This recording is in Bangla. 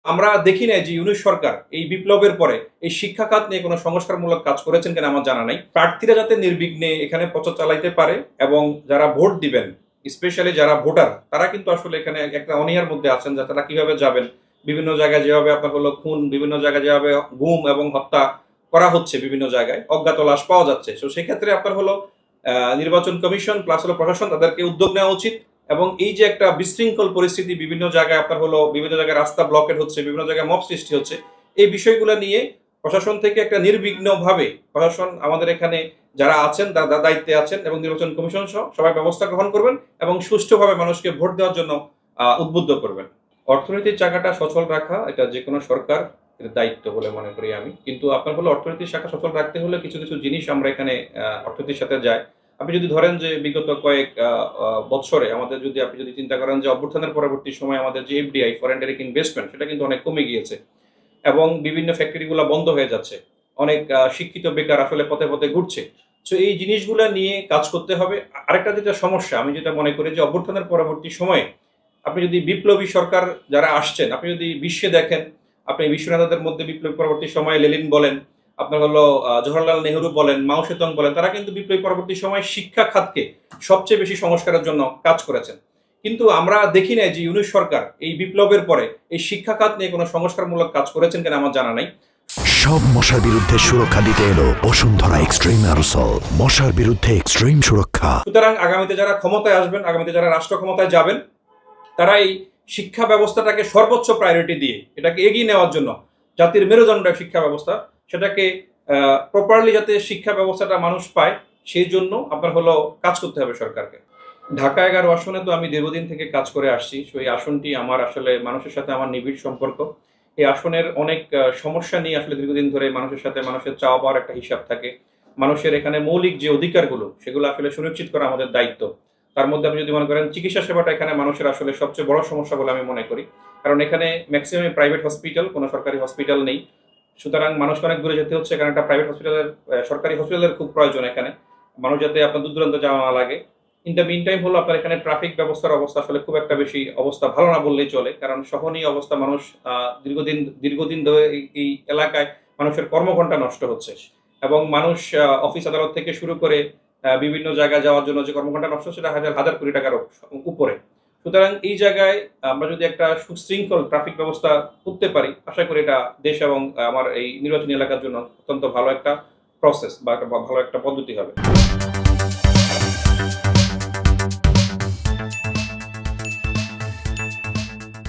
আমরা দেখি নাই যে ইউনূস সরকার এই বিপ্লবের পরে এই শিক্ষা খাত নিয়ে কোনো সংস্কারমূলক কাজ করেছেন কিনা আমার জানা নাই। প্রার্থীরা যাতে নির্বিঘ্নে এখানে প্রচার চালাইতে পারে এবং যারা ভোট দিবেন, স্পেশালি যারা ভোটার, তারা কিন্তু আসলে এখানে একটা অনীহার মধ্যে আছেন যে তারা কিভাবে যাবেন। বিভিন্ন জায়গায় যেভাবে আপনার হলো খুন, বিভিন্ন জায়গায় যেভাবে গুম এবং হত্যা করা হচ্ছে, বিভিন্ন জায়গায় অজ্ঞাত লাশ পাওয়া যাচ্ছে। তো সেক্ষেত্রে আপনার হলো নির্বাচন কমিশন প্লাস হলো প্রশাসন, তাদেরকে উদ্যোগ নেওয়া উচিত। এবং এই যে একটা বিশৃঙ্খল পরিস্থিতি, বিভিন্ন জায়গায় আপনার হলো বিভিন্ন জায়গায় রাস্তা ব্লকেট হচ্ছে, বিভিন্ন জায়গায় মব সৃষ্টি হচ্ছে, এই বিষয়গুলো নিয়ে প্রশাসন থেকে একটা নির্বিঘ্নভাবে প্রশাসন আমাদের এখানে যারা আছেন তারা দায়িত্বে আছেন এবং নির্বাচন কমিশন সহ সবাই ব্যবস্থা গ্রহণ করবেন এবং সুষ্ঠুভাবে মানুষকে ভোট দেওয়ার জন্য উদ্বুদ্ধ করবেন। অর্থনীতির চাকাটা সচল রাখা এটা যে কোনো সরকার এর দায়িত্ব বলে মনে করি আমি। কিন্তু আপনার হলো অর্থনীতির শাখা সচল রাখতে হলে কিছু কিছু জিনিস আমরা এখানে অর্থনীতির সাথে যায়। আপনি যদি ধরেন যে বিগত কয়েক বৎসরে আমাদের আপনি যদি চিন্তা করেন যে অভ্যুত্থানের পরবর্তী সময়ে আমাদের যে এফডিআই, ফরেন ডাইরেক্ট ইনভেস্টমেন্ট, সেটা কিন্তু অনেক কমে গিয়েছে এবং বিভিন্ন ফ্যাক্টরিগুলো বন্ধ হয়ে যাচ্ছে। অনেক শিক্ষিত বেকার আসলে পথে পথে ঘুরছে। সো এই জিনিসগুলা নিয়ে কাজ করতে হবে। আরেকটা যেটা সমস্যা আমি যেটা মনে করি যে অভ্যুত্থানের পরবর্তী সময়ে আপনি যদি বিপ্লবী সরকার যারা আসছেন, আপনি যদি বিশ্বে দেখেন, আপনি বিশ্ব নেতাদের মধ্যে বিপ্লবী পরবর্তী সময়ে লেনিন বলেন, আপনার হলো জওহরলাল নেহরু বলেন, মাও সেতুং বলেন, তারা কিন্তু বিপ্লবী পরবর্তী সময়ে শিক্ষা খাতকে সবচেয়ে বেশি সংস্কারের জন্য কাজ করেছেন। কিন্তু আমরা দেখি নাই যে ইউনূস সরকার এই বিপ্লবের পরে এই শিক্ষা খাত নিয়ে কোনো সংস্কারমূলক কাজ করেছেন কিনা আমার জানা নাই। সব মশার বিরুদ্ধে সুরক্ষা দিতে এলো বসুন্ধরা এক্সট্রিম অ্যারোসল, মশার বিরুদ্ধে এক্সট্রিম সুরক্ষা। সুতরাং আগামীতে যারা ক্ষমতায় আসবেন, আগামীতে যারা রাষ্ট্র ক্ষমতায় যাবেন, তারা এই শিক্ষা ব্যবস্থাটাকে সর্বোচ্চ প্রায়োরিটি দিয়ে এটাকে এগিয়ে নেওয়ার জন্য, জাতির মেরুদণ্ড শিক্ষা ব্যবস্থা, সেটাকে প্রপারলি যাতে শিক্ষা ব্যবস্থাটা মানুষ পায়, সেই জন্য আপনার হলো কাজ করতে হবে সরকারকে। ঢাকা 11 আসনে তো আমি দীর্ঘদিন থেকে কাজ করে আসছি। সো এই আসনটি আমার আসলে মানুষের সাথে আমার নিবিড় সম্পর্ক। এই আসনের অনেক সমস্যা নিয়ে আসলে দীর্ঘদিন ধরে মানুষের সাথে মানুষের চাওয়া পাওয়ার একটা হিসাব থাকে। মানুষের এখানে মৌলিক যে অধিকারগুলো, সেগুলো আসলে সুনিশ্চিত করা আমাদের দায়িত্ব। তার মধ্যে আপনি যদি মনে করেন চিকিৎসা সেবাটা এখানে মানুষের আসলে সবচেয়ে বড় সমস্যা বলে আমি মনে করি। কারণ এখানে ম্যাক্সিমাম প্রাইভেট হসপিটাল, কোনো সরকারি হসপিটাল নেই। সুতরাং মানুষকে অনেক দূরে যেতে হচ্ছে, কারণ একটা প্রাইভেট হসপিটালের সরকারি হসপিটালের খুব প্রয়োজন এখানে। মানুষ যাতে আপনার দূর দূরান্ত যাওয়া না লাগে। ইন দ্য মিন টাইম হলো আপনার এখানে ট্রাফিক ব্যবস্থার অবস্থা আসলে খুব একটা বেশি অবস্থা ভালো না বললেই চলে। কারণ সহনীয় অবস্থা, মানুষ দীর্ঘদিন ধরে এই এলাকায় মানুষের কর্মঘণ্টা নষ্ট হচ্ছে এবং মানুষ অফিস আদালত থেকে শুরু করে বিভিন্ন জায়গায় যাওয়ার জন্য যে কর্মঘণ্টা নষ্ট হচ্ছে, সেটা হাজার হাজার কোটি টাকার উপরে। সুতরাং এই জায়গায় আমরা যদি একটা সুশৃঙ্খল ট্রাফিক ব্যবস্থা করতে পারি, আশা করি এটা দেশ এবং আমার এই নির্বাচনী এলাকার জন্য অত্যন্ত ভালো একটা প্রসেস বা ভালো একটা পদ্ধতি হবে।